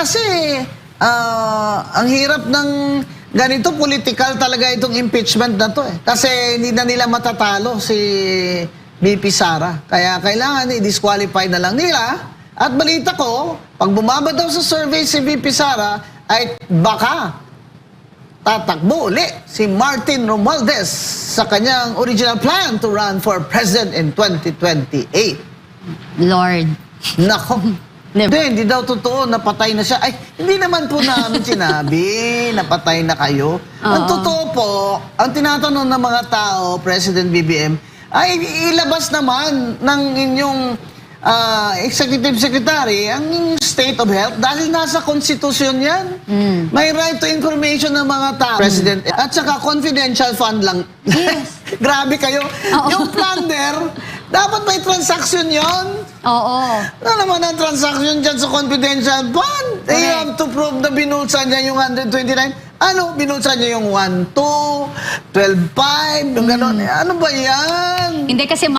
kasi ang hirap ng ganito, political talaga itong impeachment na to eh. Kasi hindi na nila matatalo si VP Sara. Kaya kailangan i-disqualify na lang nila. At balita ko, pag bumaba daw sa survey si VP Sara, ay baka tatakbo uli si Martin Romualdez sa kanyang original plan to run for president in 2028. Lord. Nako. Hindi daw totoo, napatay na siya. Ay, hindi naman po namin sinabi, napatay na kayo. Ang totoo po, ang tinatanong ng mga tao, President BBM, ay ilabas naman ng inyong Executive Secretary ang inyong state of health dahil nasa konstitusyon yan. May right to information ng mga tao, President. At saka confidential fund lang. Yes. Grabe kayo. Yung plunder, dapat may transaction yon. Oo. Ano naman ang transaction dyan sa confidential fund? You have to prove na binulsa niya yung 129. Ano? Binulsa niya yung 1, 2, 12, 5, yung gano'n. Ano ba yan? Hindi kasi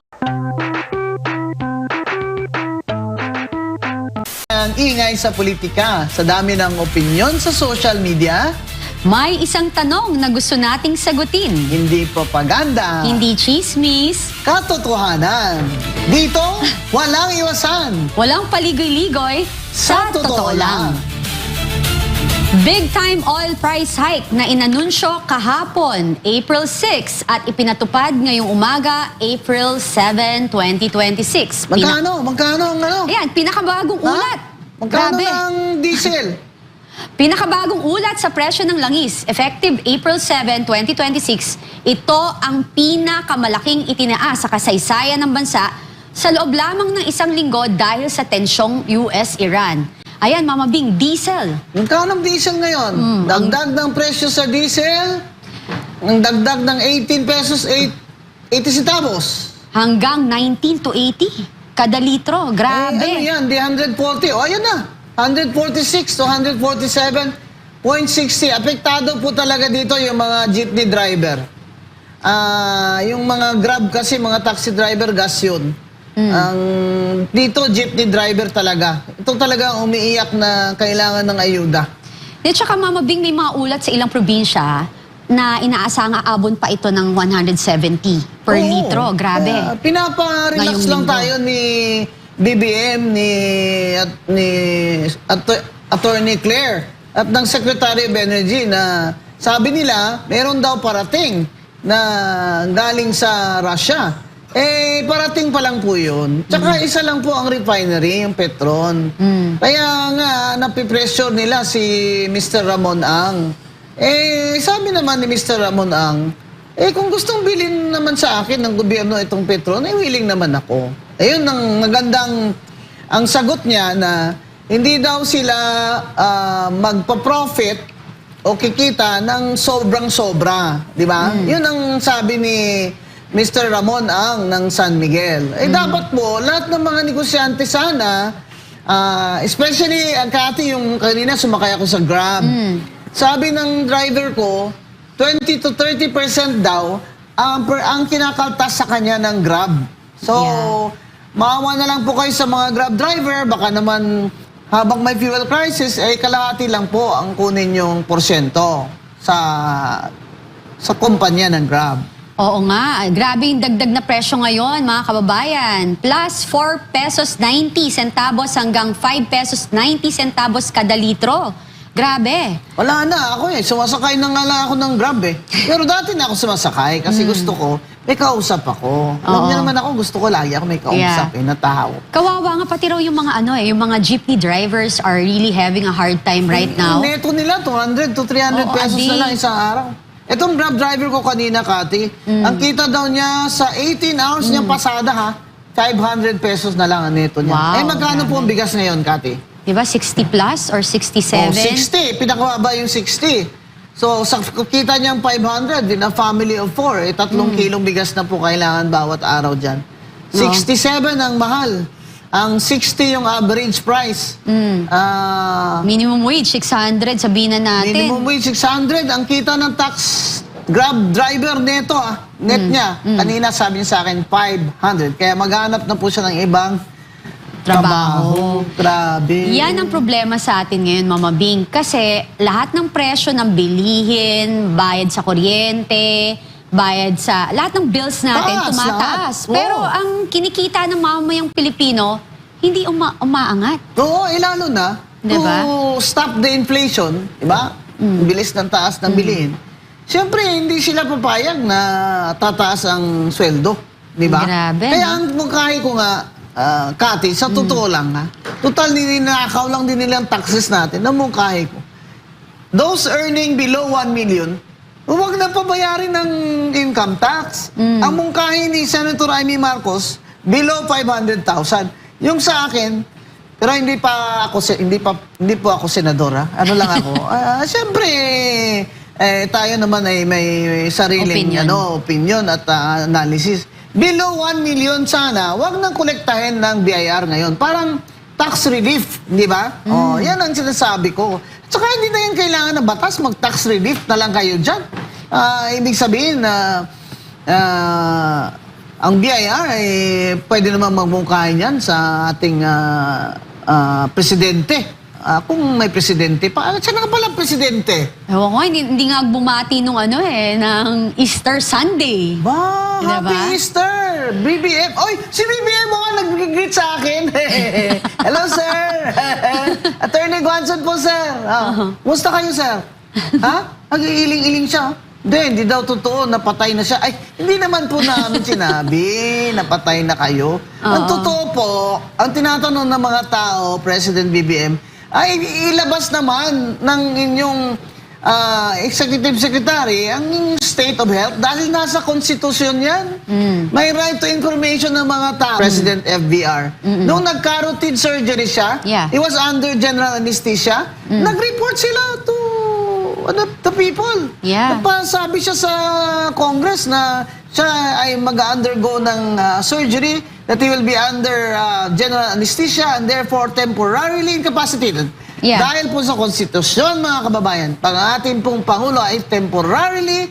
Ang ingay sa politika, sa dami ng opinyon sa social media, may isang tanong na gusto nating sagutin. hindi propaganda, Hindi chismis, katotohanan. Dito, walang iwasan. walang paligoy-ligoy, Sa totoo lang. Big time oil price hike na inanunsyo kahapon, April 6 at ipinatupad ngayong umaga, April 7, 2026. Magkano? Magkano ang ano? Ayan, pinakabagong ulat. Magkano Grabe. ng diesel? Pinakabagong ulat sa presyo ng langis, effective April 7, 2026, ito ang pinakamalaking itinaas sa kasaysayan ng bansa sa loob lamang ng isang linggo dahil sa tensyong US-Iran. Ayan, Mama Bing, diesel. Magkano ang diesel ngayon? Dagdag ng presyo sa diesel, ang dagdag ng 18 pesos, 80 centavos. Hanggang 19 to 80 kada litro. Grabe. Ano yan? Di 140. O, ayan na. 146 to 147.60. Apektado po talaga dito yung mga jeepney driver. Yung mga Grab kasi, mga taxi driver, gas yun. Dito, jeepney driver talaga. Ito talaga ang umiiyak na kailangan ng ayuda. At saka, Mama Bing, may mga ulat sa ilang probinsya na inaasang aabon pa ito ng 170 per litro. Grabe. Pinapa-relax Ngayong lang linggo. tayo ni BBM, ni Attorney Claire at ng Secretary of Energy na sabi nila meron daw parating na galing sa Russia. Eh, parating pa lang po yun. Tsaka isa lang po ang refinery, yung Petron. Kaya nga, napipressure nila si Mr. Ramon Ang. Eh, sabi naman ni Mr. Ramon Ang, kung gustong bilhin naman sa akin ng gobyerno itong Petron, willing naman ako. Ayun, ang sagot niya na hindi daw sila magpa-profit o kikita ng sobrang-sobra. Di ba? Yun ang sabi ni Mr. Ramon Ang ng San Miguel. Dapat po, lahat ng mga negosyante sana, especially, Kati, yung kanina sumakay ako sa Grab. Sabi ng driver ko, 20 to 30% daw ang kinakaltas sa kanya ng Grab. So, maawa na lang po kayo sa mga Grab driver. Baka naman habang may fuel crisis, kalahati lang po ang kunin yung porsyento sa kumpanya ng Grab. Oo nga, grabe yung dagdag na presyo ngayon, mga kababayan. Plus 4 pesos 90 centavos hanggang 5 pesos 90 centavos kada litro. Grabe. Wala na ako sumasakay na nga lang ako ng Grab Pero dati na ako sumasakay kasi gusto ko, may kausap ako. Alam niyo naman ako, gusto ko lagi ako may kausap na tao. Kawawa nga pati raw yung mga yung mga jeepney drivers are really having a hard time right now. Neto nila, 200 to 300 pesos na lang isang araw. Itong Grab driver ko kanina, Kati, ang kita daw niya sa 18 hours niya pasada 500 pesos na lang ang neto niya. Wow, Magkano po ang bigas ngayon, Kati? Diba 60 plus or 67? 60. Pinakababa yung 60. So, sa kita niyang 500, in a family of 4, 3 kilong bigas na po kailangan bawat araw dyan. 67 ang mahal. Ang 60 yung average price. Minimum wage, 600, sabihin na natin. Minimum wage, 600. Ang kita ng tax Grab driver neto, net niya. Kanina sabi niya sa akin, 500. Kaya maghanap na po siya ng ibang trabaho. Grabe. Yan ang problema sa atin ngayon, Mama Bing. Kasi lahat ng presyo ng bilihin, bayad sa kuryente, bayad sa lahat ng bills natin Taas, tumataas. lahat. Pero Oo. ang kinikita ng mamamayang Pilipino, hindi umaangat. Oo, lalo na Diba? to stop the inflation, diba? Bilis ng taas ng bilihin. Siyempre, hindi sila papayag na tataas ang sweldo, diba? Grabe, Kaya no? ang mungkahi ko nga, Kati, sa totoo lang ha, total ninakaw lang din nilang taxes natin, ang mungkahi ko. Those earning below 1 million, huwag na pabayarin ng income tax. Ang mungkahi ni Senator Amy Marcos, below 500,000. Yung sa akin, pero hindi po ako senador ha. Ano lang ako. Siyempre, tayo naman ay may sariling opinion at analysis. Below 1 million sana, wag nang kolektahin ng BIR ngayon. Parang tax relief, di ba? Oh, yan ang sinasabi ko. Tsaka hindi na yan kailangan ng batas, mag-tax relief na lang kayo dyan. Ibig sabihin na ang BIR ay pwede naman magmungkahin yan sa ating presidente. Kung may presidente pa, siya na pala presidente. Ewan ko, hindi nga bumati nung ng Easter Sunday. Ba, Diba? Happy Easter! BBM! Oy, si BBM mo nga nag-greet sa akin. Hello, sir! Attorney Guanzon po, sir. Musta kayo, sir? Ha? Nag-iiling-iling siya. Hindi daw totoo, napatay na siya. Ay, hindi naman po namin sinabi, napatay na kayo. Ang totoo po, ang tinatanong ng mga tao, President BBM, ay ilabas naman ng inyong executive secretary ang inyong state of health dahil nasa konstitusyon yan. May right to information ng mga tao. President FBR. Nung nagka-routine surgery siya, he was under general anesthesia, nag-report sila to the people. Nagpasabi siya sa Congress na siya ay mag-undergo ng surgery, that he will be under general anesthesia and therefore temporarily incapacitated. Dahil po sa konstitusyon, mga kababayan, pag ating pong Pangulo ay temporarily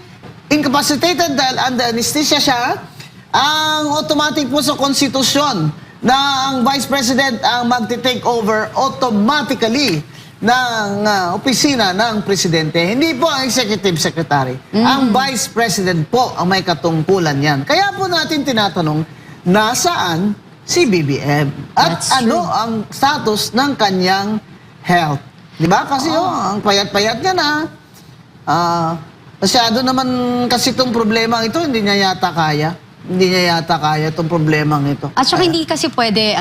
incapacitated dahil under anesthesia siya, ang automatic po sa konstitusyon na ang Vice President ang magti-take over automatically ng opisina ng Presidente. Hindi po ang Executive Secretary. Ang Vice President po ang may katungkulan yan. Kaya po natin tinatanong, nasaan si BBM? At ano ang status ng kanyang health? Di ba? Kasi ang payat-payat niya na. Masyado naman kasi itong problema ito, hindi niya yata kaya. Hindi niya yata kaya itong problemang ito. At saka hindi kasi pwede,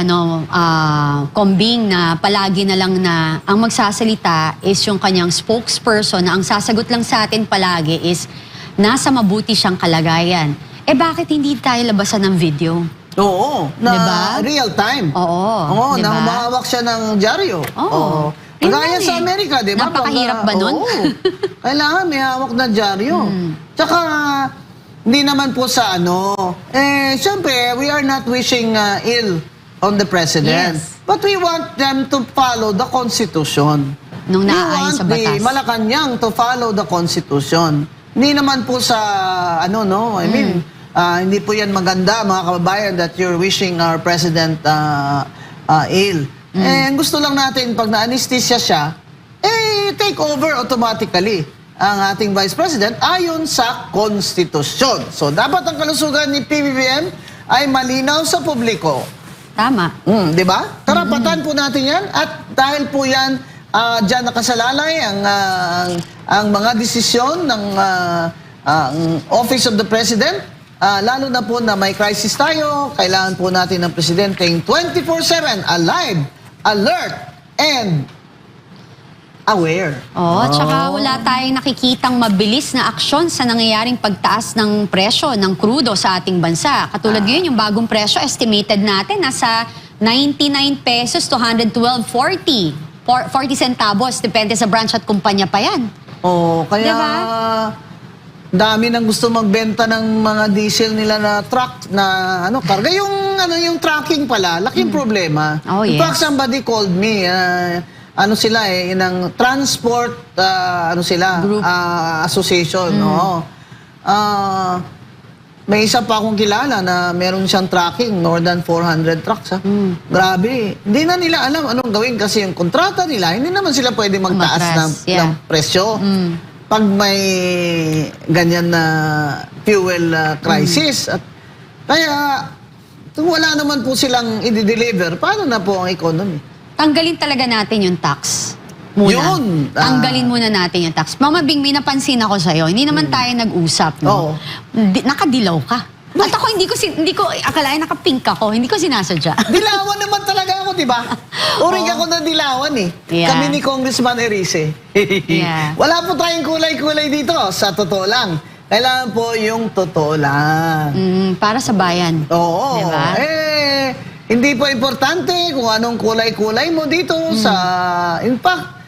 kombing na palagi na lang na ang magsasalita is yung kanyang spokesperson na ang sasagot lang sa atin palagi is nasa mabuti siyang kalagayan. Bakit hindi tayo labasan ng video? Oo. Na Diba? real time. Oo. Na humahawak siya ng dyaryo. Oo. Kagaya sa Amerika, di ba? Napakahirap ba nun? Oo. Kailangan may hawak na dyaryo. Tsaka, hindi naman po sa siyempre, we are not wishing ill on the President. Yes. But we want them to follow the Constitution. Nung We naaayon sa want batas. the Malacanang to follow the Constitution. Hindi naman po sa, I mean, hindi po yan maganda, mga kababayan, that you're wishing our President ill. And gusto lang natin, pag na-anesthesia siya, take over automatically ang ating Vice President ayon sa Konstitusyon. So, dapat ang kalusugan ni PBBM ay malinaw sa publiko. Tama. Di ba? Karapatan po natin yan. At dahil po yan, dyan nakasalalay ang mga desisyon ng Office of the President. Lalo na po na may crisis tayo, kailangan po natin ng Presidenteng 24/7 alive, alert, and aware. At saka wala tayong nakikitang mabilis na aksyon sa nangyayaring pagtaas ng presyo ng krudo sa ating bansa. Katulad ngayon, yung bagong presyo, estimated natin, nasa 99 pesos to 112.40. 40 centavos, depende sa branch at kumpanya pa yan. Kaya Diba? dami nang gusto magbenta ng mga diesel nila na truck na karga. Yung tracking pala, laking problema. In fact, somebody called me, sila ng transport Group. association. may isa pa akong kilala na meron siyang tracking, more than 400 trucks. Ha? Grabe. Hindi na nila alam anong gawin kasi yung kontrata nila, hindi naman sila pwede magtaas Umatras, ng presyo. Pag may ganyan na fuel crisis. At kaya, kung wala naman po silang i-deliver, paano na po ang economy? Tanggalin talaga natin yung tax. Muna. Yun, Tanggalin muna natin yung tax. Mama Bing, may napansin ako sa'yo. Hindi naman tayo nag-usap, no? Oo. Nakadilaw ka. At ako, hindi ko, akalain nakapink ako. Hindi ko sinasadya. Dilawan naman talaga ako, di ba? Uring ako na dilawan eh. Yeah. Kami ni Congressman Erice. Yeah. Wala po tayong kulay-kulay dito, sa totoo lang. Kailangan po yung totoo lang. Para sa bayan. Oo. Diba? Hindi po importante kung anong kulay-kulay mo dito sa... In fact,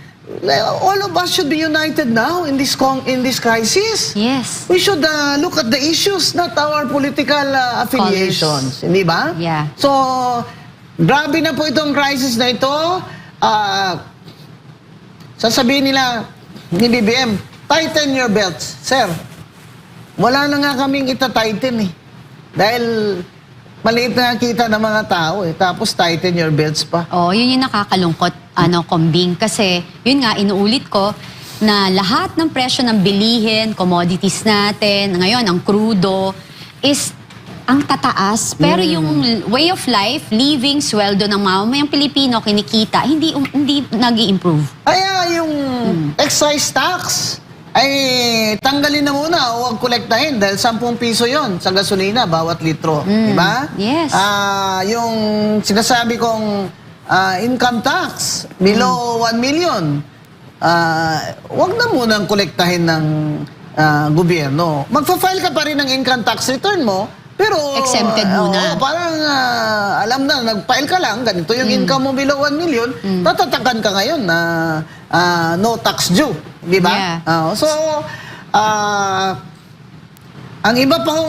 all of us should be united now in this crisis. Yes. We should look at the issues, not our political affiliations. Hindi ba? Yeah. So, grabe na po itong crisis na ito. Sasabihin nila ni BBM, tighten your belts. Sir, wala na nga kaming ita-tighten eh. Dahil maliit na kita ng mga tao eh. Tapos tighten your belts pa. Oh, yun yung nakakalungkot, Kombing. Kasi, yun nga, inuulit ko, na lahat ng presyo ng bilihin, commodities natin, ngayon, ang crudo, is ang tataas. Pero yung way of life, living, sweldo ng mamamayang Pilipino, kinikita, hindi nag-i-improve. Kaya yung excise tax, ay tanggalin na muna o huwag kolektahin dahil 10 piso yon sa gasolina bawat litro. Diba? Yes. Yung sinasabi kong income tax below 1 million, huwag na munang kolektahin ng gobyerno. Magpa-file ka pa rin ng income tax return mo, pero exempted muna. Parang alam na, nag-file ka lang, ganito yung income mo below 1 million, tatatakan ka ngayon na no tax due. Di ba? Yeah. So, ang iba pang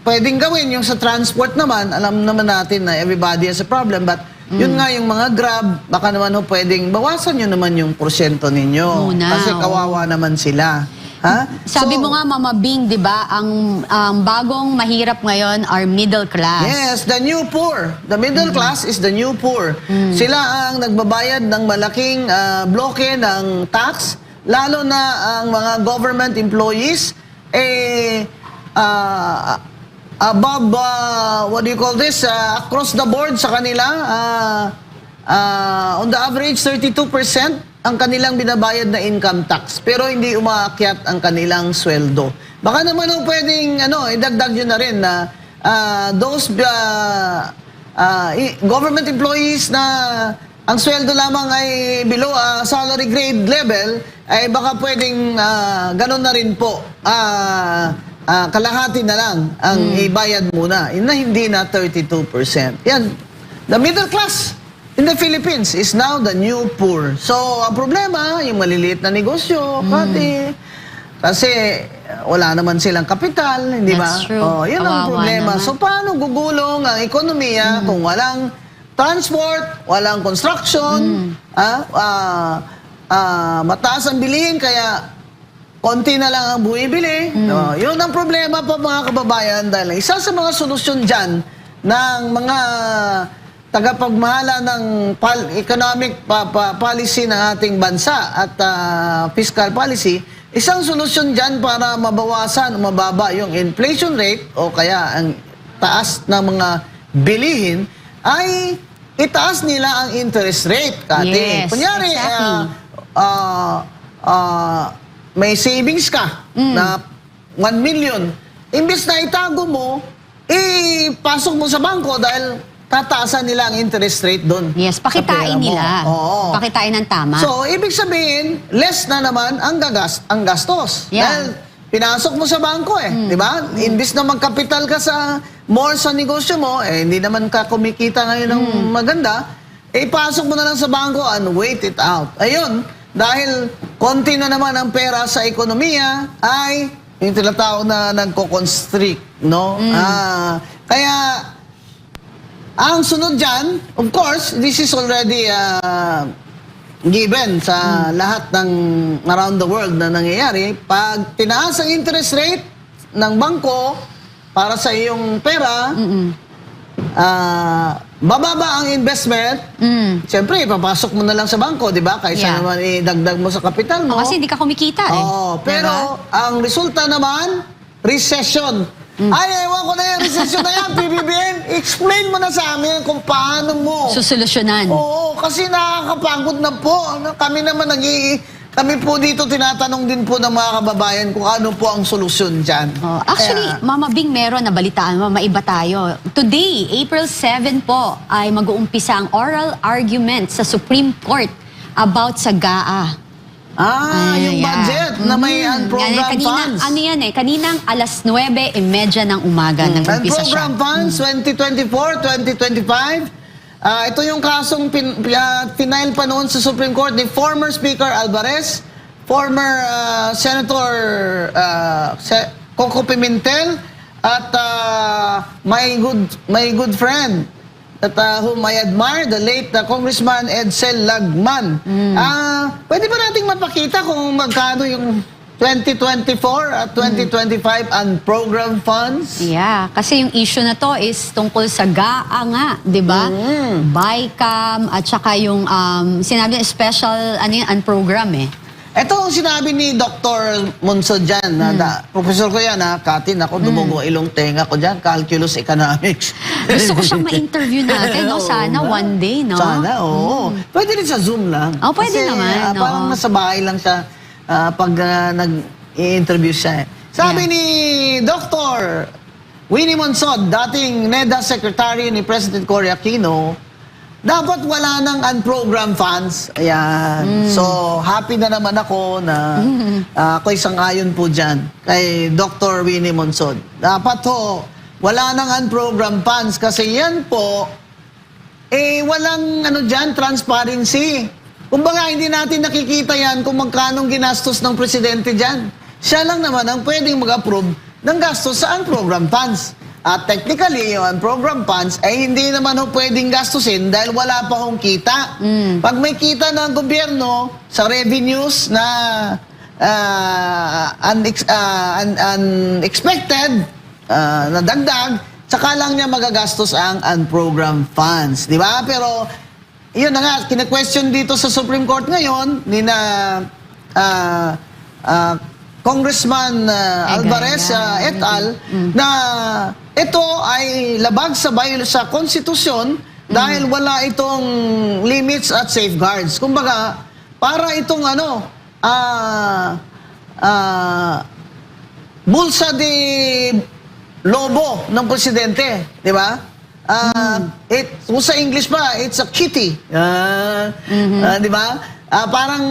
pwedeng gawin, yung sa transport naman, alam naman natin na everybody has a problem, but yun nga yung mga Grab, baka naman pwedeng bawasan nyo naman yung porsyento ninyo. Muna, Kasi kawawa naman sila. Ha? Sabi mo nga, Mama Bing, di ba, ang bagong mahirap ngayon are middle class. Yes, the new poor. The middle class is the new poor. Sila ang nagbabayad ng malaking bloke ng tax, lalo na ang mga government employees, above, what do you call this, across the board sa kanila, on the average, 32%, ang kanilang binabayad na income tax, pero hindi umaakyat ang kanilang sweldo. Baka naman pwedeng idagdag yun na rin na those government employees na ang sweldo lamang ay below salary grade level, ay baka pwedeng ganun na rin po. Kalahati na lang ang ibayad muna. Yun na hindi na 32%. Yan. The middle class in the Philippines is now the new poor. So, ang problema, yung maliliit na negosyo, kasi wala naman silang kapital, hindi ba? That's true. Yun ang Kawawa problema. naman. So, paano gugulong ang ekonomiya kung walang transport, walang construction, mataas ang bilihin, kaya konti na lang ang buibili. Yun ang problema pa mga kababayan dahil isa sa mga solusyon dyan ng mga tagapagmahala ng economic policy ng ating bansa at fiscal policy, isang solusyon dyan para mabawasan o mababa yung inflation rate o kaya ang taas ng mga bilihin ay itaas nila ang interest rate. Yes, Kunyari, exactly. may savings ka na 1 million. Imbes na itago mo, ipasok mo sa bangko dahil tataasan nila ang interest rate doon. Yes, sa pera pakitain mo. nila. Oo. Pakitain ng tama. So, ibig sabihin, less na naman ang gastos. Yeah. Dahil pinasok mo sa bangko di ba? Imbis na magkapital ka more sa negosyo mo, hindi naman ka kumikita ngayon ng maganda, ipasok mo na lang sa bangko and wait it out. Ayun, dahil konti na naman ang pera sa ekonomiya, ay yung tinatawag na nagko-constrict, no? Kaya, ang sunod dyan, of course, this is already given sa lahat ng around the world na nangyayari. Pag tinaas ang interest rate, ng bangko para sa iyong pera, bababa ang investment, siyempre, papasok mo na lang sa bangko, di ba? Kaysa Yeah. naman idagdag mo sa kapital mo. Kasi hindi ka kumikita eh. Pero ang resulta naman, recession. Ay, ewan ko na yung recession na yan, PBBM. Explain mo na sa amin kung paano mo. Susolusyonan. Oo, kasi nakakapagod na po. Kami naman kami po dito tinatanong din po ng mga kababayan kung ano po ang solusyon dyan. Actually, Kaya, Mama Bing, meron na balitaan mo, maiba tayo. Today, April 7 po, ay mag-uumpisa ang oral argument sa Supreme Court about sa GAA. yung budget na may unprogrammed funds. Ano yan eh, kaninang alas 9:30 ng umaga nag-umpisa siya. Unprogrammed funds 2024-2025. Ito yung kasong final pa noon sa Supreme Court ni former Speaker Alvarez, former Senator Coco Pimentel, at my good friend that whom I admire, the late Congressman Edsel Lagman. Pwede ba nating mapakita kung magkano yung 2024 at 2025 unprogrammed funds? Yeah, kasi yung issue na to is tungkol sa GAA nga, di ba? BICAM at saka yung sinabi na special unprogram eh. Ito ang sinabi ni Dr. Monsod dyan, professor ko yan Katin, ako dumugo ilong tenga ko dyan, calculus economics. Gusto ko siyang ma-interview natin, no? Sana one day, no? Sana, oo. Pwede rin sa Zoom lang. Pwede Kasi, naman, parang nasa bahay lang siya pag nag-i-interview siya. Sabi ni Dr. Winnie Monsod, dating NEDA Secretary ni President Cory Aquino, dapat wala ng unprogrammed funds. Ayan. So, happy na naman ako na ako isang ayon po dyan kay Dr. Winnie Monsod. Dapat wala ng unprogrammed funds kasi yan po, walang dyan, transparency. Kumbaga, hindi natin nakikita yan kung magkanong ginastos ng presidente dyan. Siya lang naman ang pwedeng mag-approve ng gastos sa unprogrammed funds. At technically, yung unprogrammed funds ay hindi naman pwedeng gastusin dahil wala pa hong kita. Pag may kita ng gobyerno sa revenues na unexpected, na dagdag, saka lang niya magagastos ang unprogrammed funds. Di ba? Pero, yun na nga, kine-question dito sa Supreme Court ngayon, ni Congressman Alvarez et al. Na ito ay labag sa konstitusyon dahil wala itong limits at safeguards. Kumbaga, para itong bulsa de lobo ng presidente, di ba? Kung sa English pa, it's a kitty. Di ba? Parang,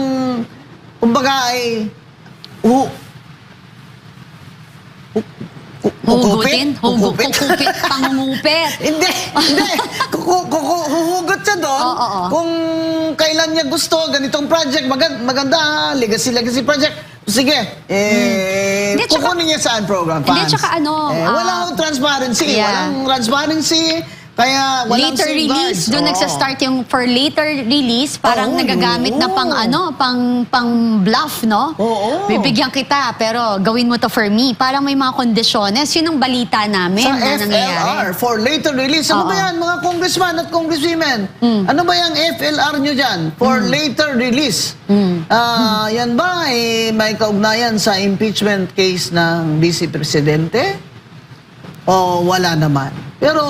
kumbaga ay Hugupit, pangungupit. Hindi. Huhugot siya doon. Kung kailan niya gusto, ganitong project, maganda, legacy project. Sige, kukunin niya saan program funds. Hindi, tsaka walang transparency. Walang transparency. Kaya walang later release, doon nagsa-start yung for later release, parang nagagamit na pang bluff, no? Bibigyan kita, pero gawin mo to for me. Parang may mga kondisyones. Yun ang balita namin sa na nangyayari. FLR, for later release. Ano ba yan, mga congressman at congresswomen? Ano ba yung FLR nyo dyan? For later release. Yan ba may kaugnayan sa impeachment case ng Vice Presidente? O wala naman? Pero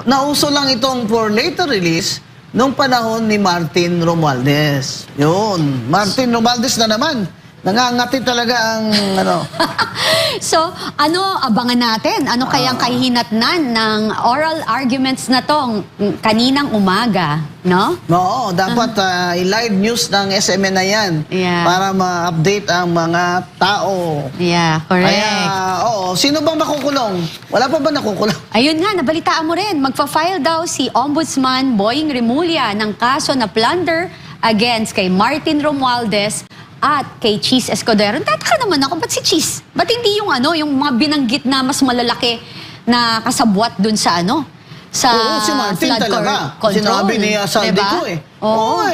nauso lang itong for later release nung panahon ni Martin Romualdez. Yun, Martin Romualdez na naman. Nangangati talaga ang So, abangan natin? Ano kayang kahihinatnan ng oral arguments na tong kaninang umaga, no? Oo, dapat i-live news ng SMN na yan para ma-update ang mga tao. Yeah, correct. Kaya, sino bang makukulong? Wala pa ba nakukulong? Ayun nga, nabalitaan mo rin. Magpa-file daw si Ombudsman Boying Remulla ng kaso na plunder against kay Martin Romualdez at kay Cheese Escudero. Tataka naman ako, ba't si Cheese? Ba't hindi yung yung mga binanggit na mas malalaki na kasabwat dun sa sa si Martin flood talaga. control. Sinabi ni Saldico Oo.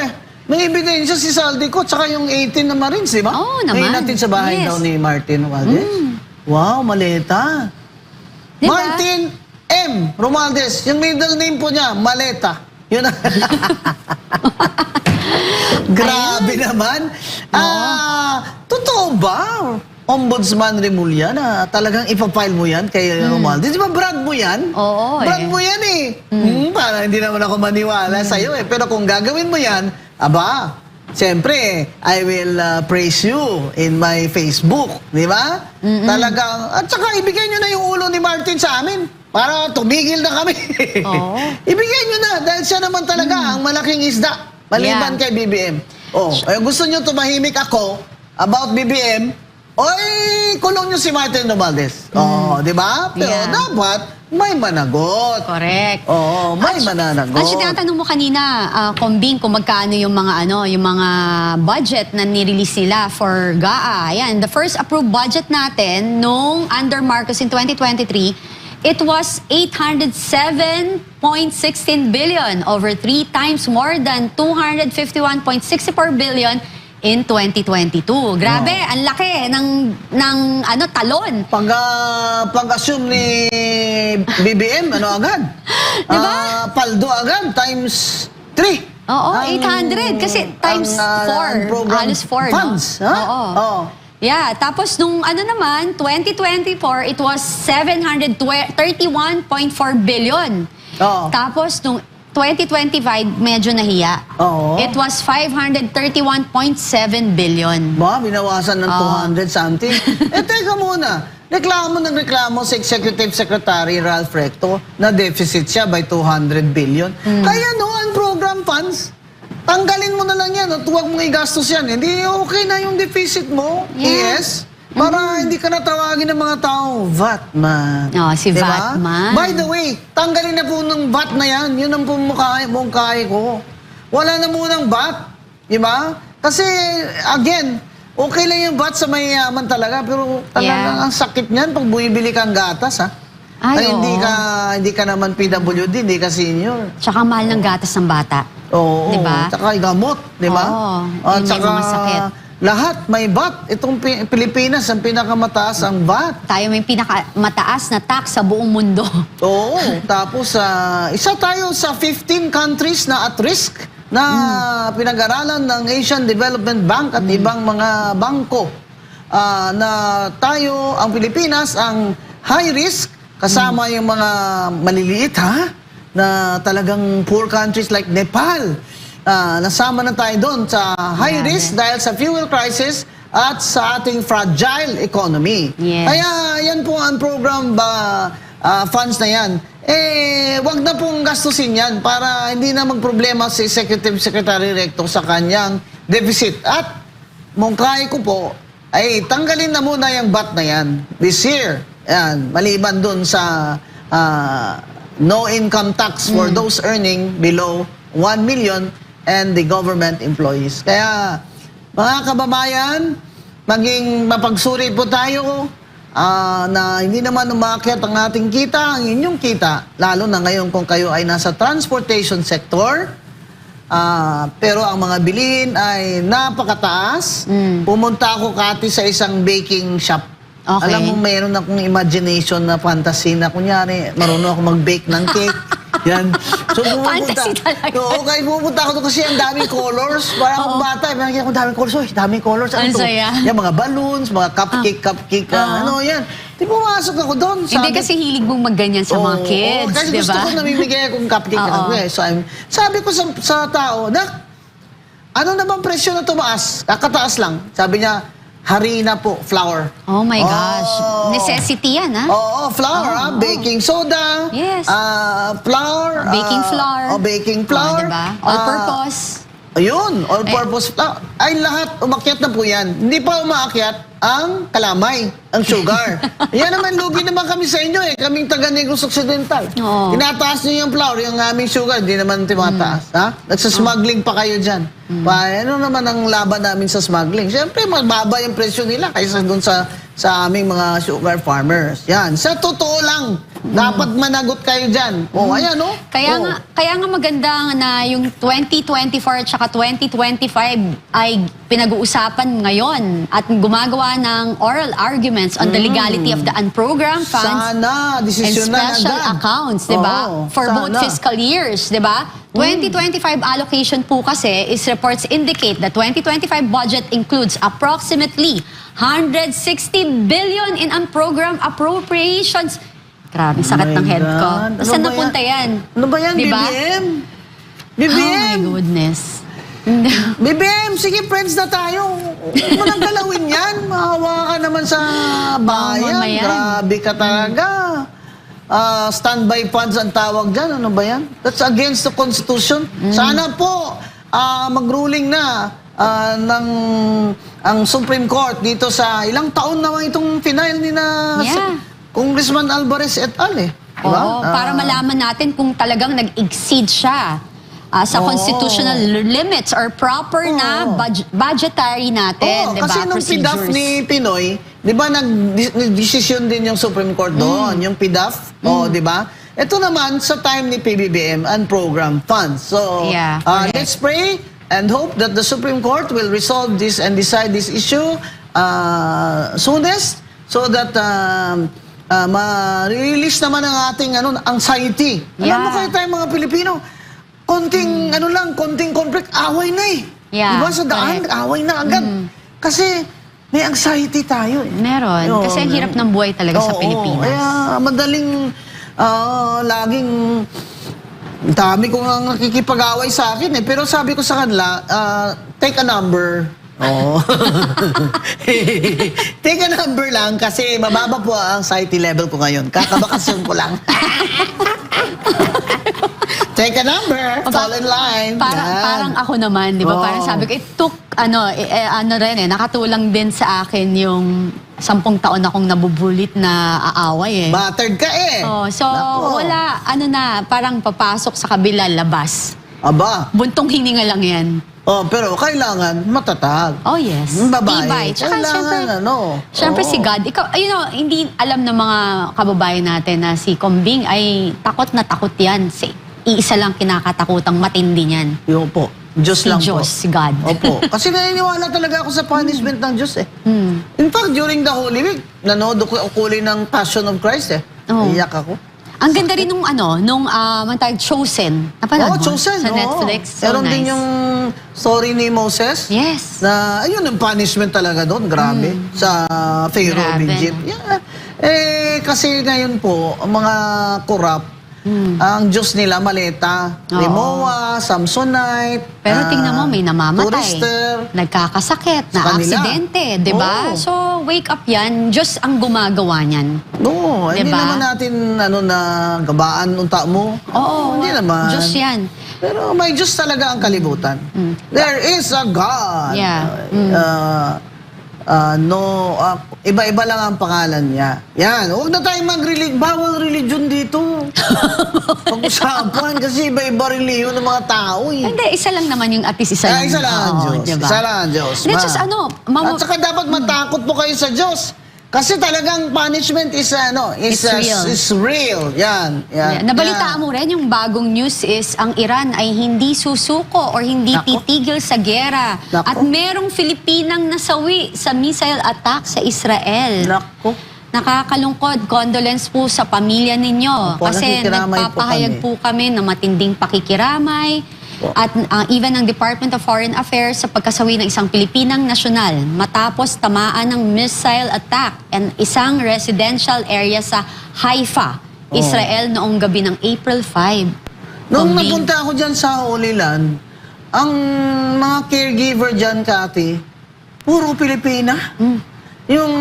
May ebidensya si Saldico tsaka yung 18 na Marines, di ba? Oo naman. Ngayon natin sa bahay daw ni Martin Romualdez. Wow, maleta. Di ba? Martin M. Romualdez. Yung middle name po niya, Maleta. Yun ang... Grabe naman. Totoo ba, Ombudsman Remulla, na talagang ipapile mo yan kay Romualdez? Di ba brand mo yan? Oo, Brand mo yan eh. Parang hindi naman ako maniwala sa'yo eh. Pero kung gagawin mo yan, aba, siyempre, I will praise you in my Facebook. Di ba? Talagang, at saka ibigay nyo na yung ulo ni Martin sa amin para tumigil na kami. Oo. Ibigay nyo na dahil siya naman talaga ang malaking isda maliban kay BBM. Gusto nyo tumahimik ako about BBM, oy, kulong nyo si Martin Romualdez. Di ba? Pero dapat may managot. Correct. May mananagot. Actually, tinatanong mo kanina, Kombing, kung magkano yung mga yung mga budget na nirelease nila for GAA. Ayan, the first approved budget natin nung under Marcos in 2023, it was 807.16 billion, over 3 times more than 251.64 billion in 2022. Grabe, ang laki ng talon. Pag-assume ni BBM, ano agad? Diba? Paldo agad, times 3. Oo, 800 kasi times 4. Halos 4, funds, no? ha? Oo. Yeah, tapos nung naman, 2024, it was 731.4 billion. Oo. Tapos nung 2025, medyo nahiya. Oo. It was 531.7 billion. Ba, binawasan ng 200 something. Teka muna. Nagreklamo si Executive Secretary Ralph Recto na deficit siya by 200 billion. Kaya ang program funds, tanggalin mo na lang yan at huwag mong igastos yan. Hindi okay na yung deficit mo, Yeah. ES, para hindi ka natawagin ng mga tao, Vatman. Si Diba? Vatman. By the way, tanggalin na po ng VAT na yan. Yun ang mungkahi ko. Wala na munang VAT. Diba? Kasi, again, okay lang yung VAT sa mayayaman talaga, pero talagang ang sakit niyan pag bumibili kang gatas, ha? Ay, Hindi ka naman PWD, hindi ka senior. Tsaka mahal ng gatas ng bata. Oo. Diba? Tsaka gamot, di ba? Oo, At yun saka yung mga sakit. lahat may VAT. Itong Pilipinas, ang pinakamataas ang VAT. Tayo may pinakamataas na tax sa buong mundo. Oo. Tapos, isa tayo sa 15 countries na at risk na pinag-aralan ng Asian Development Bank at ibang mga bangko na tayo, ang Pilipinas, ang high risk kasama yung mga maliliit, na talagang poor countries like Nepal. Nasama na tayo doon sa high risk dahil sa fuel crisis at sa ating fragile economy. Yes. Kaya yan po ang program funds na yan. Wag na pong gastusin yan para hindi na magproblema si Executive Secretary Recto sa kanyang deficit. At mungkahi ko po, ay tanggalin na muna yung VAT na yan this year. Yan, maliban dun sa no income tax for those earning below 1 million and the government employees. Kaya, mga kababayan, maging mapagsuri po tayo na hindi naman umakyat ang ating kita, ang inyong kita, lalo na ngayon kung kayo ay nasa transportation sector, pero ang mga bilhin ay napakataas. Pumunta ako kati sa isang baking shop. Okay. Alam mo, mayroon akong imagination na fantasy na kunyari, marunong ako mag-bake ng cake. Yan. So, Fantasy talaga. Oo, kahit pupunta ako doon kasi ang daming colors. Parang akong bata, may nakikita ko daming colors. Uy, daming colors. Ano Ang to? saya. Yan, mga balloons, mga cupcake, ano yan. Di pumasok ako doon. Hindi kasi hilig mong magganyan sa mga kids, kasi di gusto ba? ko namimigay akong cupcake. Ako, So, sabi ko sa tao, ano naman presyo na tumaas? Kakataas lang. Sabi niya, harina po, flour. Oh my gosh. Necessity yan, Oo, flour, baking soda. Yes. Flour. Baking flour. Baking flour. Diba? All purpose. Ayun, all-purpose flour. Ay, lahat, umakyat na po yan. Hindi pa umaakyat ang kalamay, ang sugar. Yan naman, lugi naman kami sa inyo eh. Kaming taga Negros Occidental. Oo. Tinataas niyo yung flour, yung aming sugar, hindi naman tumataas. Nagsasmuggling pa kayo dyan. Ano naman ang laban namin sa smuggling? Siyempre, mababa yung presyo nila kaysa dun sa aming mga sugar farmers. Yan. Sa totoo lang, Dapat managot kayo dyan. O, ayan, no? Kaya nga maganda na yung 2024 at saka 2025 ay pinag-uusapan ngayon at gumagawa ng oral arguments on the legality of the unprogrammed funds Sana, and desisyonan special agad. accounts, di ba? Oo, For both sana. fiscal years, di ba? 2025 allocation po kasi is reports indicate the 2025 budget includes approximately 160 billion in unprogrammed appropriations. Grabe, sakit ng head ko. God. Saan Ano ba napunta yan? Ano ba yan, Diba? BBM? Oh BBM! my goodness. BBM, sige, friends na tayo. Huwag mo nang galawin yan. Maawa ka naman sa bayan. mamayan. Grabe ka talaga. Standby funds ang tawag dyan. Ano ba yan? That's against the Constitution. Sana po mag-ruling na ang Supreme Court dito sa ilang taon naman itong final ni na Yeah. Congressman Alvarez et al. Diba? Oo, para malaman natin kung talagang nag-exceed siya sa Oo. constitutional limits or proper na budgetary natin, di ba? Kasi nung PDAF Procedures. ni Pinoy, di ba nag-decision din yung Supreme Court doon, yung PDAF, di ba? Ito naman sa time ni PBBM and program funds. So, Yeah, correct. let's pray and hope that the Supreme Court will resolve this and decide this issue soonest so that ma-release naman ang ating anxiety. Alam mo Yeah. kayo tayong mga Pilipino, konting konting conflict, away na eh. Yeah, Diba sa daan, correct. away na agad. Kasi may anxiety tayo eh. Meron. Oo, Kasi ang hirap ng buhay talaga sa Oo, Pilipinas. Kaya madaling, laging, dami ko nga nakikipag-away sa akin eh. Pero sabi ko sa kanila, take a number. Oo. Take a number lang kasi mababa po ang anxiety level ko ngayon. Kakabakasyon ko lang. Take a number, fall in line. Parang ako naman, di ba? Oo. Parang sabi ko, it took, nakatulang din sa akin yung 10 taon akong nabubulit na aaway eh. Battered ka eh. So, Nako. wala, parang papasok sa kabila, labas. Aba. Buntong hininga lang yan. Pero kailangan matatag. Oh yes. Babae. Tibay. Tsaka Kailangan syempre si God. Ikaw, hindi alam ng mga kababayan natin na si Combing ay takot na takot yan. Iisa lang kinakatakutang matindi niyan. Yun po. Diyos Si lang Diyos, po. si God. Opo. Kasi naniniwala talaga ako sa punishment ng Diyos eh. In fact, during the Holy Week, nanood ako uli ng Passion of Christ eh. Oo. Iyak ako. Ang ganda rin nung tawag, Chosen. Napanood mo? Chosen. Sa oo. Netflix. So Meron nice. din yung story ni Moses. Yes. Na, ayun, yung punishment talaga doon. Grabe. Sa Pharaoh of Grabe, Egypt. no? Yeah. Kasi ngayon po, ang mga corrupt, ang Diyos nila maleta. Oo. Limoa, Samsonite. Pero tingnan mo, may namamatay. Tourister. Nagkakasakit, Sa kanila. na-aksidente, di ba? Oo. So, wake up yan. Diyos ang gumagawa niyan. No, hindi Diba? naman natin na gabaan unta mo. Oo, hindi naman. Diyos yan. Pero may Diyos talaga ang kalibutan. There is a God. Yeah. Iba-iba lang ang pangalan niya. Yan, huwag na tayong bawal religion dito. Pag-usapan kasi iba-iba religion ng mga tao eh. Hindi, isa lang naman yung at least isa lang. Isa lang ang Oo, Diyos. diba? Isa lang ang Diyos. Hindi, Ma. just At saka dapat matakot po kayo sa Diyos. Kasi talagang punishment is It's real. is real. Yan. Yeah. Nabalitaan mo rin, yung bagong news is ang Iran ay hindi susuko or hindi Nako. titigil sa gera. Nako. At merong Filipinang nasawi sa missile attack sa Israel. Nako. Nakakalungkod. Condolence po sa pamilya ninyo. Opo, Kasi nakikiramay po nagpapahayag kami. po kami ng matinding pakikiramay. At even ang Department of Foreign Affairs sa pagkasawi ng isang Pilipinang nasyonal matapos tamaan ng missile attack and isang residential area sa Haifa, Israel noong gabi ng April 5. Nung Combing. napunta ako dyan sa Holy Land, ang mga caregiver dyan, Kati, puro Pilipina. Yung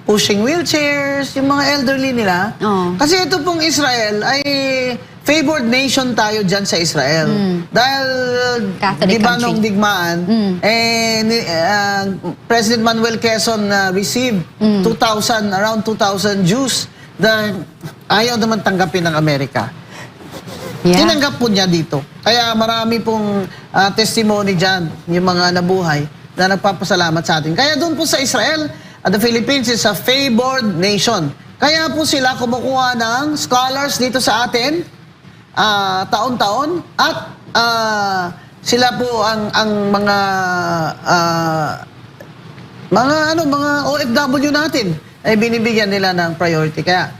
pushing wheelchairs, yung mga elderly nila. Oo. Kasi ito pong Israel ay favored nation tayo dyan sa Israel. Dahil, Catholic di ba country. nung digmaan, President Manuel Quezon received around 2,000 Jews na ayaw naman tanggapin ng Amerika. Yeah. Tinanggap po niya dito. Kaya marami pong testimony dyan, yung mga nabuhay, na nagpapasalamat sa atin. Kaya doon po sa Israel, the Philippines is a favored nation. Kaya po sila kumukuha ng scholars dito sa atin taon-taon at sila po ang mga OFW natin ay binibigyan nila ng priority. Kaya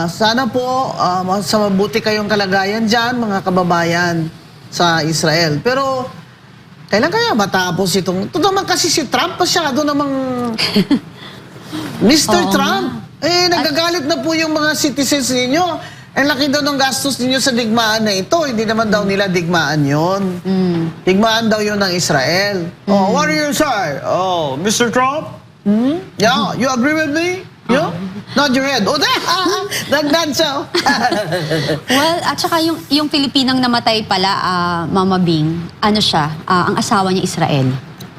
sana po sa mabuti kayong kalagayan dyan, mga kababayan sa Israel. Pero kailan kaya matapos itong... Ito naman kasi si Trump masyado namang... Mr. Trump, nagagalit na po yung mga citizens ninyo. Ang laki daw ng gastos ninyo sa digmaan na ito. Hindi naman daw nila digmaan yon. Digmaan daw yun ng Israel. Oh, warriors are. Oh, Mr. Trump? Yeah, you agree with me? Yeah? Nod your head. Oh, nag-nod siya. Well, at saka yung Pilipinang namatay pala, Mama Bing, ano siya, ang asawa niya Israel.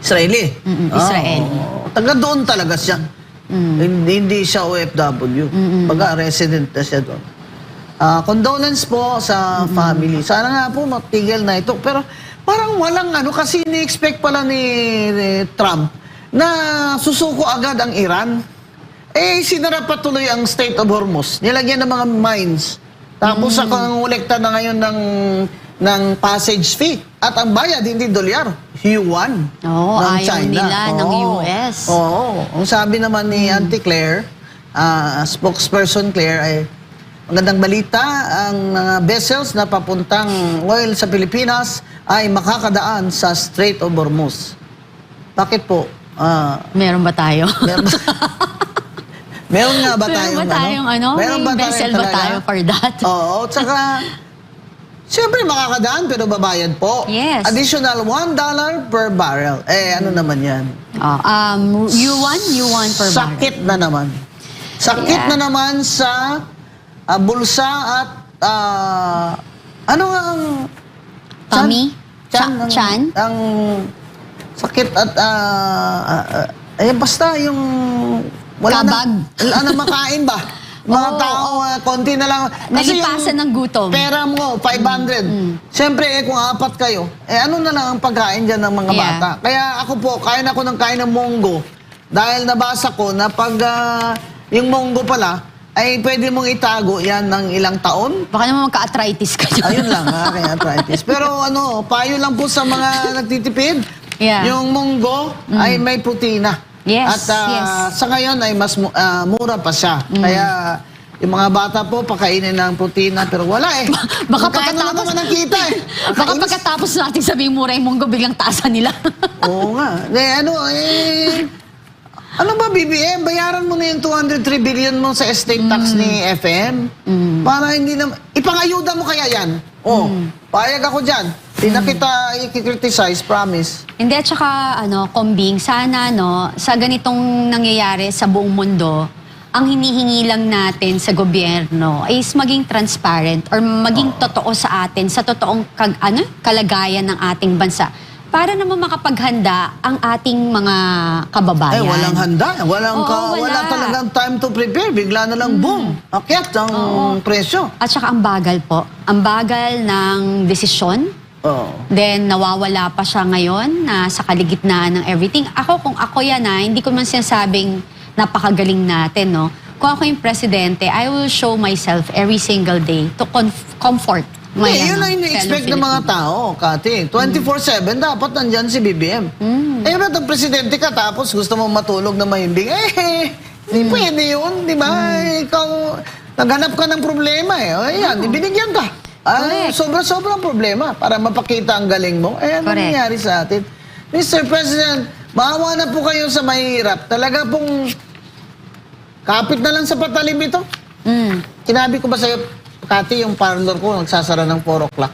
Israeli? Israel. Oh, taga doon talaga siya. Hindi siya OFW. Baga, resident na siya doon. Condolence po sa family. Sana nga po matigil na ito. Pero parang walang kasi ni-expect pala ni Trump na susuko agad ang Iran. Sinara pa tuloy ang Strait of Hormuz. Nilagyan ng mga mines. Tapos ang ulekta na ngayon ng passage fee. At ang bayad, hindi dolyar. Yuan. Oo, ng ayaw China. nila ng US. Oo. Ang sabi naman ni Auntie Claire, spokesperson Claire, ay magandang balita, ang mga vessels na papuntang oil sa Pilipinas ay makakadaan sa Strait of Hormuz. Bakit po? Meron ba tayo? Meron nga ba tayong Meron ba vessel ba tayo for that? Oo, tsaka siyempre makakadaan pero babayad po. Yes. Additional $1 per barrel. Ano naman yan? yuan per barrel. Sakit na naman. Sakit na naman sa bulsa at ano nga ang Tummy? Chan? Ang sakit at basta yung Kabag. wala na makain ba? Mga tao, konti na lang. Kasi Nalipasan ng gutom. pera mo, 500. Siyempre, kung apat kayo, ano na lang ang pagkain dyan ng mga bata. Kaya ako po, kain ako ng kain ng munggo. Dahil nabasa ko na pag yung munggo pala, ay pwede mong itago yan ng ilang taon. Baka naman magka-arthritis ka dyan. Ayun lang, kaya arthritis. Pero payo lang po sa mga nagtitipid. Yeah. Yung munggo ay may protina. Yes, At sa ngayon ay mas mura pa siya. Kaya yung mga bata po, pakainin ng protina, pero wala Baka Magkano na naman ang kita Baka pagkatapos natin sabihin mura yung munggo, biglang taasan nila. Oo nga. Ano ba, BBM? Bayaran mo na yung 203 billion mo sa estate tax ni FM. Para hindi na... Ipangayuda mo kaya yan. Payag ako dyan. Di na kita i-criticize, promise. Hindi, at saka, Kombing, sana, sa ganitong nangyayari sa buong mundo, ang hinihingi lang natin sa gobyerno is maging transparent or maging totoo sa atin, sa totoong kalagayan ng ating bansa. Para naman makapaghanda ang ating mga kababayan. Walang handa. wala. Wala talagang time to prepare. Bigla na lang, boom, akyat ang presyo. At saka ang bagal po. Ang bagal ng desisyon. Then, nawawala pa siya ngayon na sa kaligitnaan ng everything. Kung ako yan hindi ko man sinasabing napakagaling natin, no? Kung ako yung presidente, I will show myself every single day to comfort my Yun ang ini-expect ng mga tao, Kati. 24/7, dapat nandyan si BBM. Ba't ang presidente ka tapos gusto mo matulog na mahimbing? Hindi pwede yun, di ba? Ikaw, naghanap ka ng problema Ayan, ibinigyan ka. Sobra-sobrang problema para mapakita ang galing mo. Ano nangyari sa atin? Mr. President, maawa na po kayo sa mahirap. Talaga pong kapit na lang sa patalim ito. Sinabi ko ba sa'yo, Kati, yung parlor ko nagsasara ng 4 o'clock.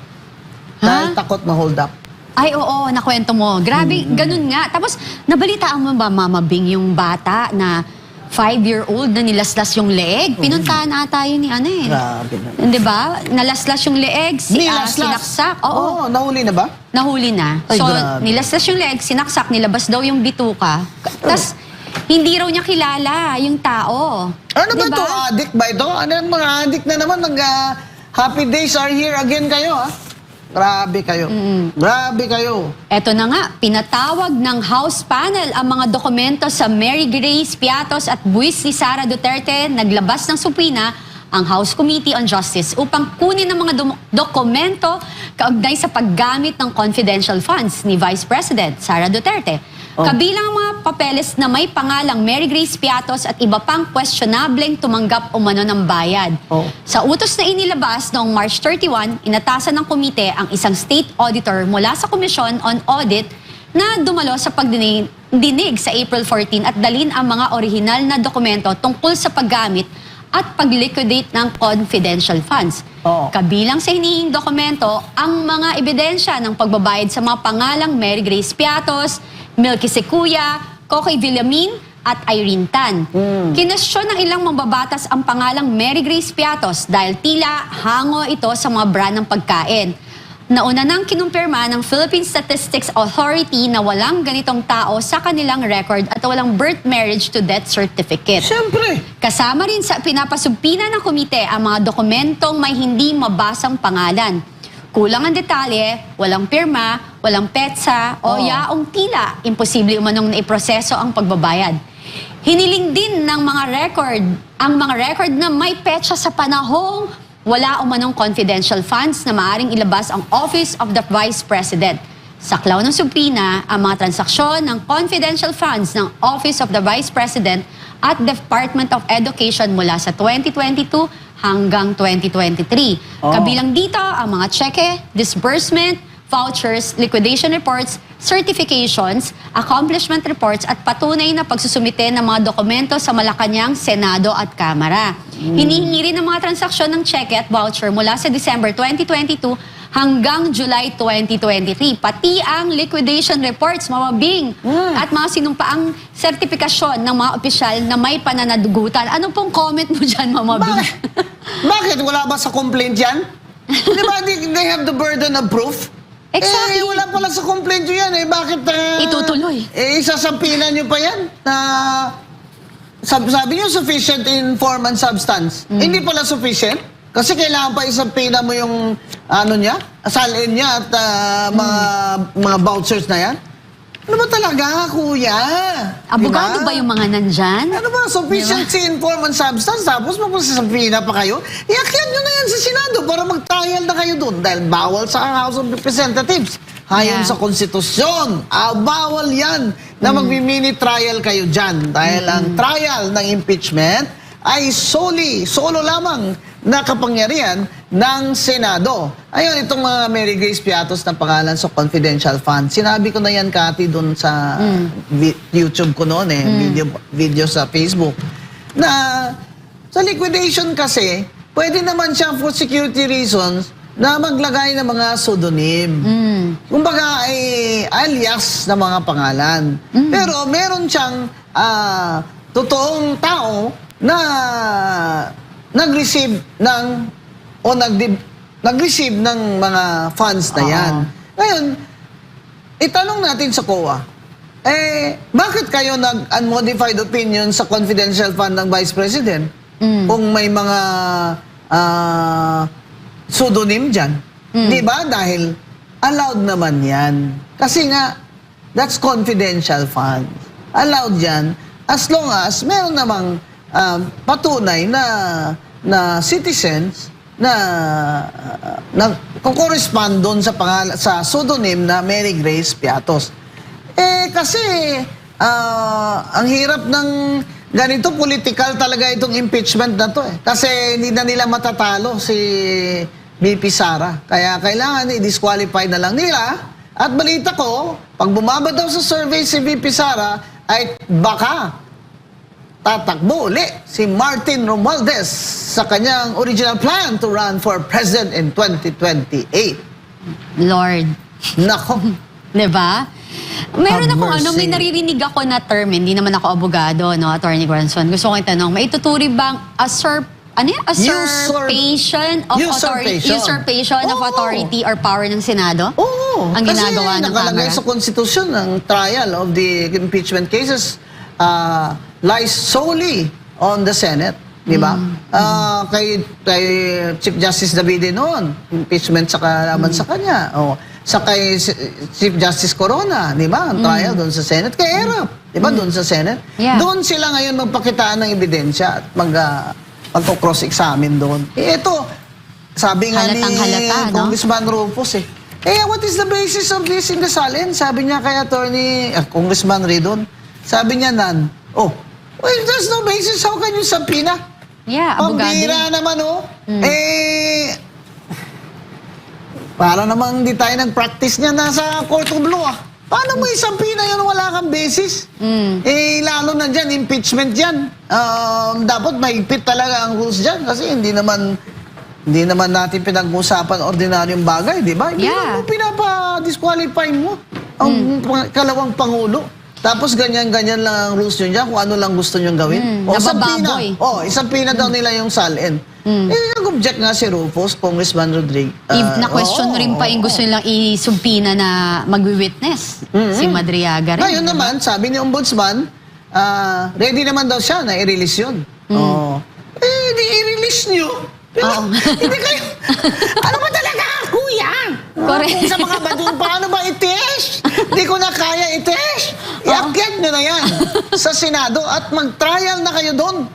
Dahil takot ma-hold up. Ay, oo, nakwento mo. Grabe, ganun nga. Tapos, nabalitaan mo ba, Mama Bing, yung bata na 5-year-old na nilaslas yung leeg? Pinuntahan ata yun ni Grabe na. Di ba? Nalaslas yung leeg, sinaksak. Oo, nahuli na ba? Nahuli na. Ay, So, grabe. nilaslas yung leeg, sinaksak, nilabas daw yung bituka. Tapos, hindi raw niya kilala yung tao. Ano ba Diba? ito? Addict ba ito? Ano yung mga addict na naman? Happy days are here again kayo, ha? Grabe kayo. Grabe kayo. Eto na nga, pinatawag ng House panel ang mga dokumento sa Mary Grace Piatos at buwis ni Sara Duterte. Naglabas ng supina ang House Committee on Justice upang kunin ang mga dokumento kaugnay sa paggamit ng confidential funds ni Vice President Sara Duterte. Kabilang ang mga papeles na may pangalang Mary Grace Piatos at iba pang questionableng tumanggap umano ng bayad. Sa utos na inilabas noong March 31, inatasan ng komite ang isang state auditor mula sa Commission on Audit na dumalo sa pagdinig sa April 14 at dalhin ang mga orihinal na dokumento tungkol sa paggamit at pag-liquidate ng confidential funds. Kabilang sa hinihing dokumento ang mga ebidensya ng pagbabayad sa mga pangalang Mary Grace Piatos, Milky Sequia, Cocoy Villamin at Irene Tan. Kinestyon ng ilang mambabatas ang pangalang Mary Grace Piatos dahil tila hango ito sa mga brand ng pagkain. Nauna nang kinumpirma ng Philippine Statistics Authority na walang ganitong tao sa kanilang record at walang birth marriage to death certificate. Siyempre. Kasama rin sa pinapasubpina ng komite ang mga dokumentong may hindi mabasang pangalan. Kulang ang detalye, walang pirma, walang petsa, o yaong tila imposible umanong naiproseso ang pagbabayad. Hiniling din ng mga record na may petsa sa panahong wala umanong confidential funds na maaaring ilabas ang Office of the Vice President. Saklaw ng subpina ang mga transaksyon ng confidential funds ng Office of the Vice President at Department of Education mula sa 2022 hanggang 2023. Kabilang dito ang mga cheque, disbursement, vouchers, liquidation reports, certifications, accomplishment reports at patunay na pagsusumite ng mga dokumento sa Malacanang, Senado at Kamara. Hinihingi rin ang mga transaksyon ng cheque at voucher mula sa December 2022 hanggang July 2023. Pati ang liquidation reports, mamabing, at mga sinumpaang sertifikasyon ng mga opisyal na may pananadugutan. Ano pong comment mo dyan, mamabing? Bakit? Wala ba sa complaint yan? Di ba they have the burden of proof? Exactly. Wala pala sa complaint nyo yan. Bakit? Itutuloy. Isasampinan nyo pa yan na sabi nyo sufficient in form and substance. Hindi pala sufficient. Kasi kailangan pa isampina mo yung salin niya at mga vouchers na yan. Ano ba talaga, kuya? Abogado ba yung mga nandyan? Ano ba? Sufficiency in form and substance. Tapos magpasasampina pa kayo. Iakyan nyo na yan sa Senado para mag-trial na kayo dun. Dahil bawal sa House of Representatives. Hayon sa konstitusyon. Bawal yan na mag-mini trial kayo dyan. Dahil ang trial ng impeachment ay solo lamang na kapangyarihan ng Senado. Ayun, itong mga Mary Grace Piatos na pangalan sa confidential fund. Sinabi ko na yan, Cathy, doon sa YouTube ko noon video sa Facebook. Na sa liquidation kasi, pwede naman siya for security reasons na maglagay ng mga pseudonym. Kumbaga ay alias na mga pangalan. Pero meron siyang totoong tao na nag-receive ng mga funds na yan. Ngayon, itanong natin sa COA, bakit kayo nag-unmodified opinion sa confidential fund ng Vice President? Kung may mga pseudonym dyan. Di ba? Dahil allowed naman yan. Kasi nga, that's confidential fund. Allowed yan as long as meron namang patunay na citizens na kukorespond doon sa pseudonym na Mary Grace Piatos. Kasi ang hirap ng ganito, political talaga itong impeachment na to Kasi hindi na nila matatalo si VP Sara. Kaya kailangan i-disqualify na lang nila. At balita ko, pag bumaba daw sa survey si VP Sara, ay baka tatakbo uli si Martin Romualdez sa kanyang original plan to run for president in 2028. Lord. Nako. Diba? Meron Have akong may mercy. naririnig ako na term, hindi naman ako abogado, no, Attorney Granson. Gusto ko itanong, may ituturi bang usurpation of authority, usurpation of authority or power ng Senado? Oo. Ang ginagawa ng Kasi nakalagay Kamara? sa konstitusyon ng trial of the impeachment cases lies solely on the Senate. di ba? Kay Chief Justice Davide noon, impeachment sa kalaban sa kanya. Sa kay Chief Justice Corona, di ba? Ang trial doon sa Senate. Kay Erap, di ba? Doon sa Senate. Yeah. Doon sila ngayon magpakitaan ng ebidensya at magko-cross-examine doon. Ito, sabi nga ni Halatang-halata, no? Congressman Rufus what is the basis of this in the Salin? Sabi niya kay Congressman Ridon. Sabi niya well, there's no basis. How can you subpoena? Yeah, abogado. Pambira naman, para namang hindi tayo nag-practice niya nasa court of law, Paano mo isampina yun wala kang basis? Lalo na dyan, impeachment dyan. Dapat mahigpit talaga ang rules dyan kasi hindi naman natin pinag-usapan ordinaryong bagay, di ba? Hindi naman pinapa-disqualify mo ang kalawang pangulo. Tapos ganyan-ganyan lang ang rules nyo dyan kung ano lang gusto nyo gawin. Nabababoy. Isampina daw nila yung SALN. Nag-object nga si Rufus, Congressman Rodriguez. Na-question rin pa yung gusto nilang isumpina na mag-witness. Si Madriaga rin. Ngayon naman, sabi ni Ombudsman, ready naman daw siya na i-release yun. Di i-release nyo. Hindi kayo. Ano ba talaga, kuya? Correct. Sa mga badong, paano ba i-test? Hindi ko na kaya i-test. I-akyat nyo na yan sa Senado at mag-trial na kayo doon.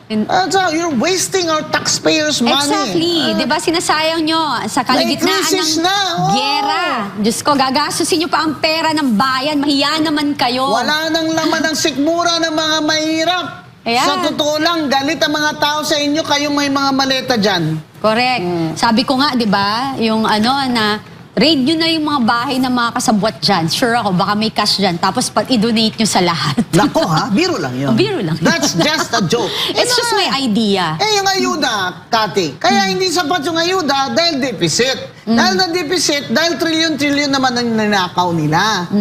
So, you're wasting our taxpayers' money. Exactly. Diba sinasayang nyo sa kaligitnaan ng gera. Diyos ko, gagastusin nyo pa ang pera ng bayan. Mahiya naman kayo. Wala nang laman ng sikmura ng mga mahirap. Sa totoo lang, galit ang mga tao sa inyo, kayong may mga maleta dyan. Correct. Sabi ko nga, di ba, yung na raid nyo na yung mga bahay ng mga kasabwat dyan. Sure ako, baka may cash dyan. Tapos i-donate nyo sa lahat. Nako ha, biro lang yun. Biro lang. That's just a joke. It's just my idea. Yung ayuda, Kati. Kaya hindi sapat yung ayuda dahil deficit. Dahil na deficit, dahil trilyon-trilyon naman ang ninakaw nila.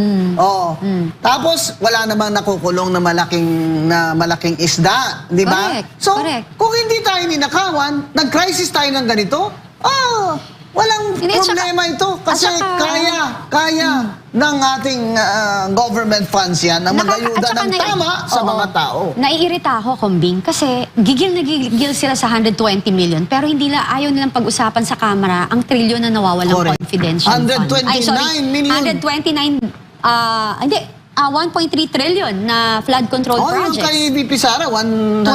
Tapos, wala namang nakukulong na malaking isda. Di ba? Correct. So, Correct. kung hindi tayo ninakawan, nag-crisis tayo ng ganito, walang problema ito kasi kaya ng ating government funds yan na mag-ayuda ng tama sa mga tao. Naiirita ako, Kombing, kasi gigil na gigil sila sa 120 million pero ayaw nilang pag-usapan sa Kamara ang trilyon na nawawalang confidential fund. 129 million. 1.3 trillion na flood control projects. Yung kay VP Sara, 129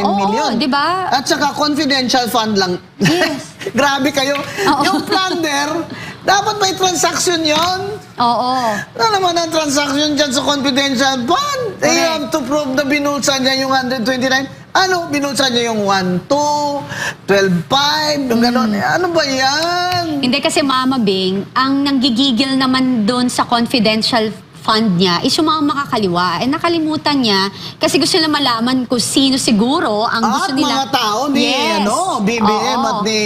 million. Diba? At saka confidential fund lang. Yes. Grabe kayo. Yung plunder, dapat may transaction yon. Ano naman ang transaction dyan sa confidential fund? You have to prove na binulsa niya yung 129. Ano? Binulsa niya yung 1, 2, 12, 5, yung gano'n. Ano ba yan? Hindi kasi Mama Bing, ang nanggigigil naman doon sa confidential fund niya is yung mga makakaliwa. Nakalimutan niya kasi gusto nila malaman kung sino siguro ang gusto nila. Mga tao ni BBM at ni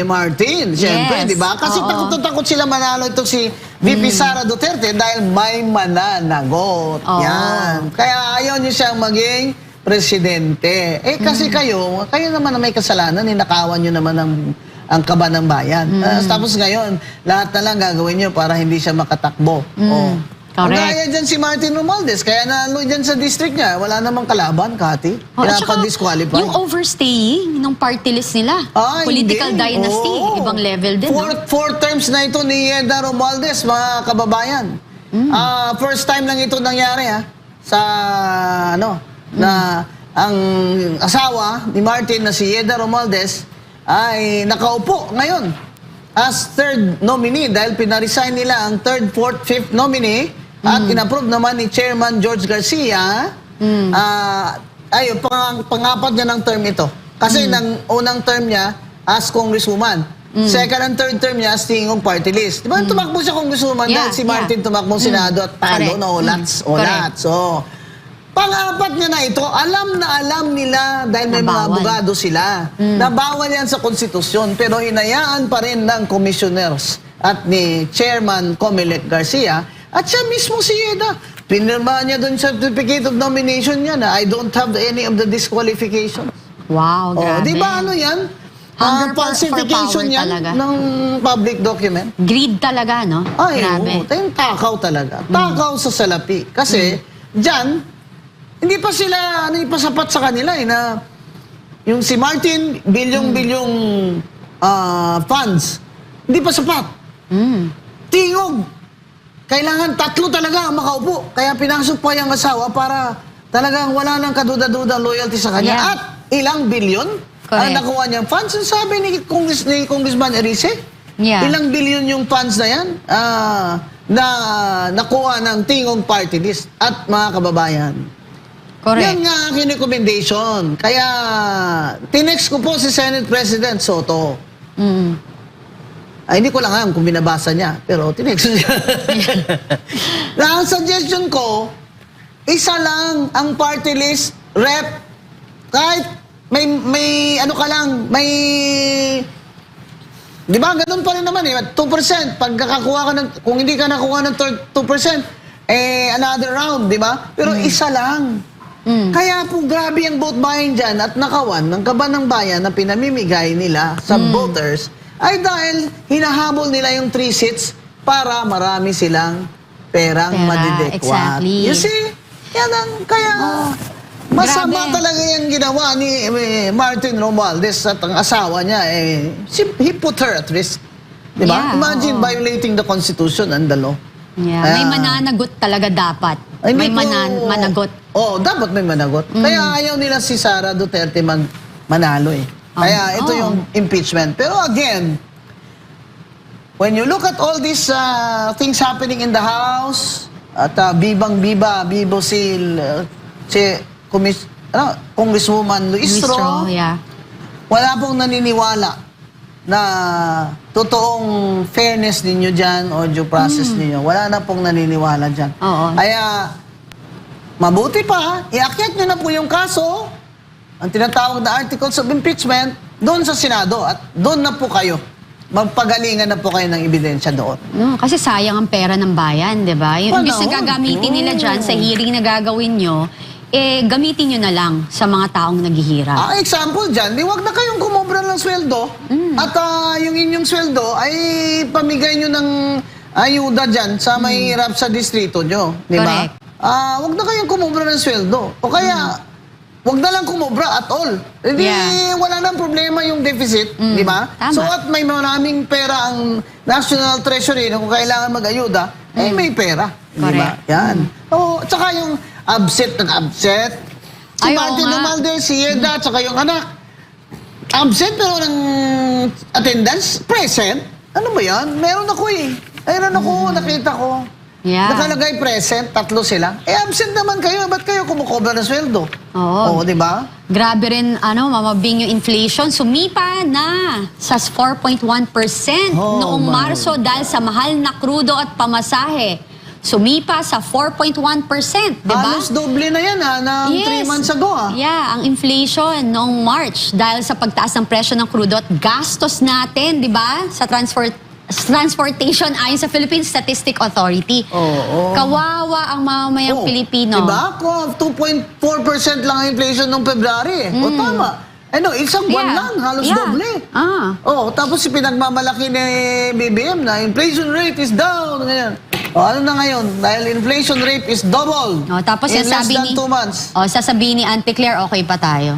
Martin. Siyempre, di ba? Kasi takot sila manalo itong si VP Sara Duterte dahil may mananagot. Yan. Kaya ayaw niyo siyang maging presidente. Kasi kayo naman na may kasalanan, ninakawan niyo naman ang kaba ng bayan. Tapos ngayon, lahat na lang gagawin niyo para hindi siya makatakbo. Kaya dyan si Martin Romualdez, kaya nalo dyan sa district niya, wala namang kalaban, Kati. Pinapa-disqualify. Yung overstaying ng party list nila, political dynasty, ibang level din. Four terms na ito ni Yeda Romualdez, mga kababayan. First time lang ito nangyari na ang asawa ni Martin na si Yeda Romualdez ay nakaupo ngayon as third nominee dahil pinaresign nila ang third, fourth, fifth nominee at inapprove naman ni Chairman George Garcia pang-apat niya ng term ito. Kasi ng unang term niya as congresswoman. Second and third term niya as tingong party list. Diba tumakbo siya congresswoman dahil si Martin tumakbong Senado at talo na ulat. So, pang-apat niya na ito, alam na alam nila dahil may mga abogado sila na bawal yan sa konstitusyon pero hinayaan pa rin ng commissioners at ni Chairman Comelec Garcia at siya mismo si Yeda. Pinirma niya doon sa certificate of nomination niya na I don't have any of the disqualifications. Wow, grabe. Di ba ano yan? Falsification yan talaga ng public document. Greed talaga, no? Grabe. Yung takaw talaga. Takaw sa salapi. Kasi dyan, hindi pa sapat sa kanila na yung si Martin, bilyong-bilyong funds. Hindi pa sapat. Tingog. Kailangan 3 talaga ang makaupo. Kaya pinasok pa yung asawa para talagang wala nang kaduda-duda loyalty sa kanya. Yeah. At ilang bilyon ang Correct. nakuha niyang funds. Ang sabi ni Congressman Erice, Yeah. ilang bilyon yung funds na yan na nakuha ng Tingog Party List. At mga kababayan, Correct. yan nga aking recommendation. Kaya tinext ko po si Senate President Soto. Ay, hindi ko lang alam kung binabasa niya, pero tinext niya. Na ang suggestion ko, isa lang ang party list rep. Kahit may ano ka lang, may... Di ba, ganun pa rin naman eh. 2%, pag kakakuha ka ng... Kung hindi ka nakuha ng 2%, another round, di ba? Pero isa lang. Kaya po grabe ang vote buying dyan at nakawan ng kaban ng bayan na pinamimigay nila sa voters ay dahil hinahabol nila yung 3 seats para marami silang perang Pera, madidekwat. exactly. You see? Yan ang kaya... Masama Grabe. talaga yung ginawa ni Martin Romualdez at ang asawa niya. He put her at risk. Di ba? Yeah, Imagine oo. violating the Constitution and the law. Yeah. May mananagot talaga dapat. Ay, May hindi ko- managot. Oo, dapat may managot. Kaya ayaw nila si Sara Duterte manalo eh. Kaya ito Oo. yung impeachment. Pero again, when you look at all these things happening in the House, at Bibo si Congresswoman Luistro, Yeah. wala pong naniniwala na totoong fairness ninyo dyan o due process ninyo. Wala na pong naniniwala dyan. Oo. Kaya, mabuti pa, iakyat nyo na po yung kaso, ang tinatawag na articles of impeachment, doon sa Senado at doon na po kayo. Magpagalingan na po kayo ng ebidensya doon. Kasi sayang ang pera ng bayan, di ba? Yung imbis na Panahon. gagamitin nila dyan sa hearing na gagawin nyo, gamitin nyo na lang sa mga taong naghihirap. Example dyan, di wag na kayong kumobra ng sweldo at yung inyong sweldo ay pamigay nyo ng ayuda dyan sa mahihirap sa distrito nyo. Di ba? Correct. Wag na kayong kumobra ng sweldo. O kaya, wag na lang kumobra at all. Hindi, Yeah. wala nang problema yung deficit. Di ba? Tama. So at may maraming pera ang National Treasury na kung kailangan mag-ayuda, may pera. Di ba? Correct. Yan. O, tsaka yung absent. Si Ay, oo Martin nga. Romualdez, si Yeda, tsaka yung anak. Absent pero ng attendance, present. Ano ba yan? Meron ako eh. Meron ako, nakita ko. Yeah. Nakalagay present, 3 sila. Absent naman kayo. Ba't kayo kumukover ng sweldo? Oo. Oo, di ba? Grabe rin, mamabing yung inflation. Sumipa na sa 4.1% Oh, noong my Marso dahil sa mahal na krudo at pamasahe. Sumipa sa 4.1%, di ba? Halos doble na yan ng 3 months ago. Yeah, ang inflation noong March dahil sa pagtaas ng presyo ng krudo at gastos natin, di ba? Sa transportation ayon sa Philippine Statistic Authority. Oo. Kawawa ang mamamayang Pilipino. Diba? 2.4% lang ang inflation noong February. O tama. Isang buwan Yeah. lang, halos Yeah. doble. Tapos si pinagmamalaki ni BBM na inflation rate is down. Ganyan. Ano na ngayon? Dahil inflation rate is double Tapos in less sasabi than 2 months. sasabihin ni Auntie Claire, okay pa tayo.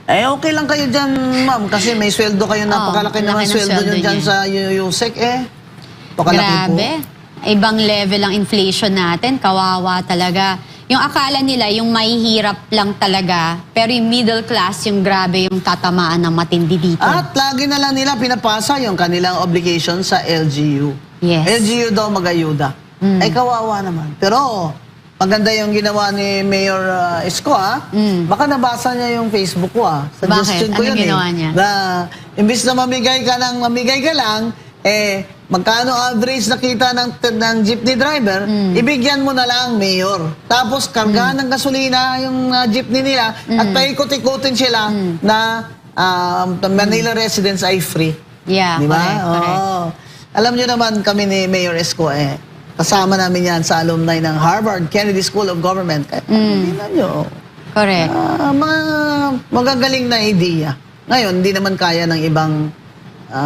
Okay lang kayo dyan, ma'am. Kasi may sweldo kayo. Napakalaki naman laki ng sweldo nyo sweldo dyan niya. sa USEC. Pakalaki Grabe. Ibang level ang inflation natin. Kawawa talaga. Yung akala nila, yung mahihirap lang talaga. Pero yung middle class, yung grabe yung tatamaan ng matindi dito. At lagi na lang nila pinapasa yung kanilang obligation sa LGU. Yes. LGU daw mag-ayuda. Ay kawawa naman. Pero maganda yung ginawa ni Mayor Isko Baka nabasa niya yung Facebook ko Suggestion ko Bakit? Anong yun ginawa niya? Na imbis na mamigay ka lang, magkano average nakita ng jeepney driver, ibigyan mo na lang, Mayor. Tapos kargahan ng gasolina yung jeepney nila at paikot-ikutin sila na Manila residents ay free. Yeah, Di ba? correct. Oo. Alam niyo naman kami ni Mayor Isko kasama namin yan sa alumni ng Harvard Kennedy School of Government. Kaya tingnan nyo. Correct. Mga magagaling na idea. Ngayon, hindi naman kaya ng ibang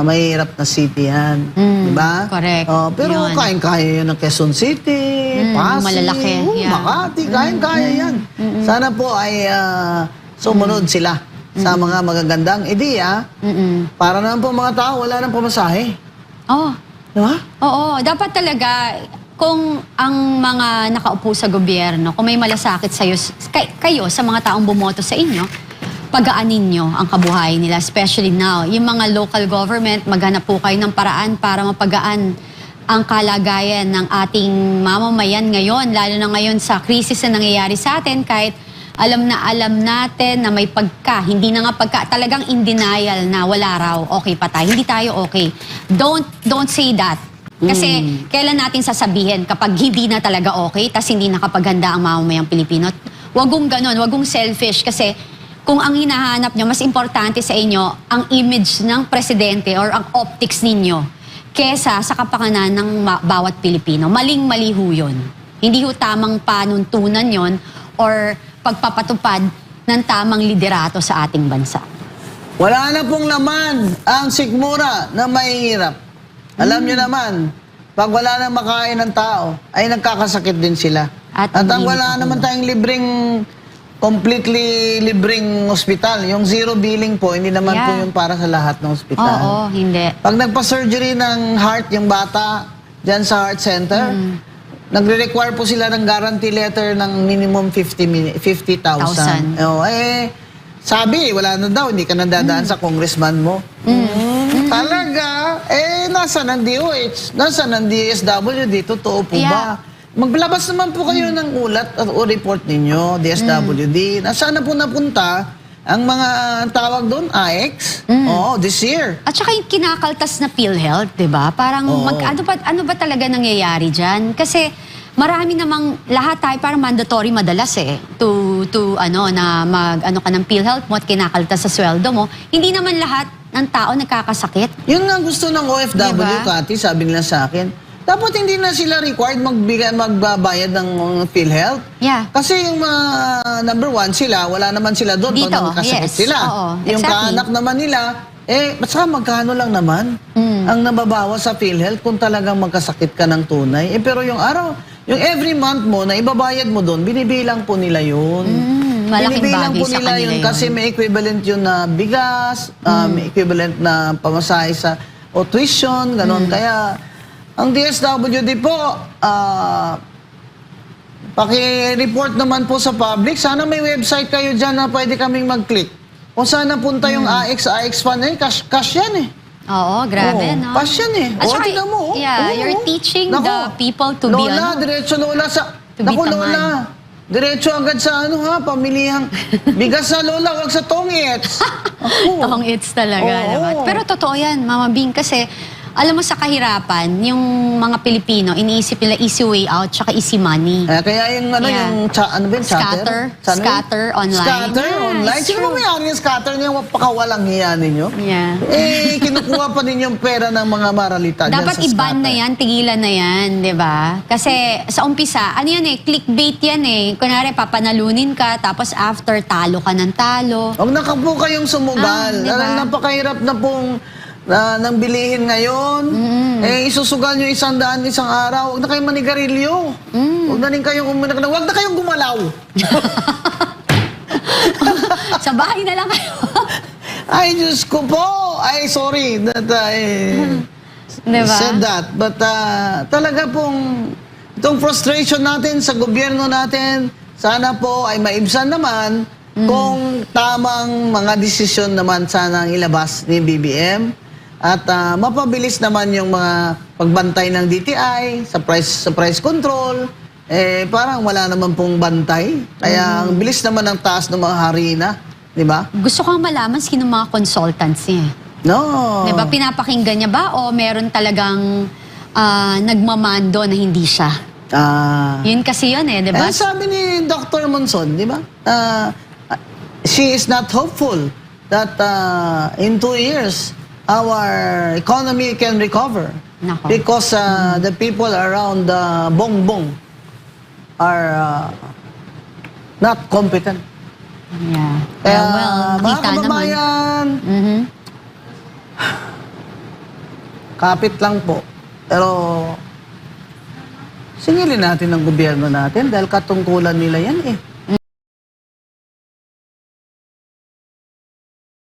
mahirap na city yan. Di ba? Correct. Pero Yun. kayang-kaya yan ng Quezon City, Pasig, malalaki. Yeah. Makati, kayang-kaya yan. Sana po ay sumunod sila sa mga magagandang ideya, para naman po mga tao, wala nang pamasahe. Oh. Di ba? Oo, dapat talaga kung ang mga nakaupo sa gobyerno, kung may malasakit kayo sa mga taong bumoto sa inyo, pagaanin nyo ang kabuhayan nila, especially now. Yung mga local government, maghanap po kayo ng paraan para mapagaan ang kalagayan ng ating mamamayan ngayon, lalo na ngayon sa krisis na nangyayari sa atin, kahit alam natin na may hindi na nga talagang in denial na wala raw, okay pa tayo, hindi tayo okay. Don't say that. Kasi kailan natin sasabihin kapag hindi na talaga okay, tas hindi nakapaganda ang mamamayang Pilipino. Wagong ganon, wagong selfish kasi kung ang hinahanap nyo, mas importante sa inyo ang image ng presidente or ang optics ninyo kesa sa kapakanan ng bawat Pilipino. Maling-mali ho yun. Hindi ho tamang panuntunan yon or pagpapatupad ng tamang liderato sa ating bansa. Wala na pong laman ang sikmura na mahihirap. Alam nyo naman, pag wala na makain ng tao, ay nagkakasakit din sila. At ang wala naman tayong completely libreng ospital. Yung zero billing po, hindi naman po yung para sa lahat ng ospital. Oo, hindi. Pag nagpa-surgery ng heart yung bata, dyan sa heart center, nagre-require po sila ng guarantee letter ng minimum 50,000. Sabi, wala na daw, hindi ka nadadaan sa congressman mo. Talaga, nasa ng DOH, nasa ng DSWD, totoo po ba? Maglabas naman po kayo ng ulat o report ninyo, DSWD. Nasaan na po napunta ang mga tawag doon, AX? This year. At saka yung kinakaltas na PhilHealth, di ba? Parang ano ba talaga nangyayari dyan? Kasi marami namang lahat tayo parang mandatory madalas to ka ng PhilHealth mo at kinakaltas sa sweldo mo. Hindi naman lahat ng tao nagkakasakit. Yun nga gusto ng OFW, diba? Kati, sabi nila sa akin. Dapat hindi na sila required magbabayad ng PhilHealth. Yeah. Kasi yung number one sila, wala naman sila doon Dito, pag nagkasakit sila. Oo, yung exactly. kaanak naman nila, basta magkano lang naman ang nababawas sa PhilHealth kung talagang magkasakit ka ng tunay. Pero yung every month mo na ibabayad mo doon, binibilang po nila yun. Malaking Binibilang bagay po sa nila kanila yun kasi may equivalent yun na bigas, may equivalent na pamasahe sa tuition, ganon. Kaya ang DSWD po, paki-report naman po sa public. Sana may website kayo dyan na pwede kaming mag-click. Kung saan napunta yung AX fund cash yan Oo, grabe, no? Cash yan At saka, tingnan mo. you're teaching the people to be, diretso Lola sa... to be tamad. Lola, diretso agad sa pamilihang bigas sa Lola, wag sa tongits. Tong it's talaga naman. Pero totoo yan, Mama Bing, kasi alam mo sa kahirapan, yung mga Pilipino, iniisip nila easy way out tsaka easy money. Kaya yung Scatter online. Scatter online? Sino may-ari yung scatter niya? Pakawalang hiya ninyo? Yeah. Kinukuha pa ninyo yung pera ng mga maralita dyan Dapat sa i-ban scatter. na yan, tigilan na yan, di ba? Kasi sa umpisa, clickbait yan Kunwari, papanalunin ka, tapos after, talo ka ng talo. Huwag na po kayong sumugal. Diba? Napakahirap na pong nang bilihin ngayon. Isusugal nyo 100 isang araw. Huwag na kayong manigarilyo. Huwag na rin kayong huwag na kayong gumalaw. Sa bahay na lang kayo. Ay, Diyos ko po. Ay, sorry that Diba? said that. But talaga pong itong frustration natin sa gobyerno natin, sana po ay maibsan naman kung tamang mga desisyon naman sana ang ilabas ni BBM. At mapabilis naman yung mga pagbantay ng DTI sa price control. Parang wala naman pong bantay. Kaya ang bilis naman ng taas ng mga harina. Di ba? Gusto kong malaman sino mga consultants niya. No. Di ba? Pinapakinggan niya ba o meron talagang nagmamando na hindi siya? Yun kasi yun di ba? Sabi ni Dr. Monson, di ba? She is not hopeful that in 2 years, our economy can recover. Nako. Because the people around Bongbong are not competent. Yeah. Kaya, mga nakita kababayan, naman. kapit lang po. Pero, singilin natin ng gobyerno natin dahil katungkulan nila yan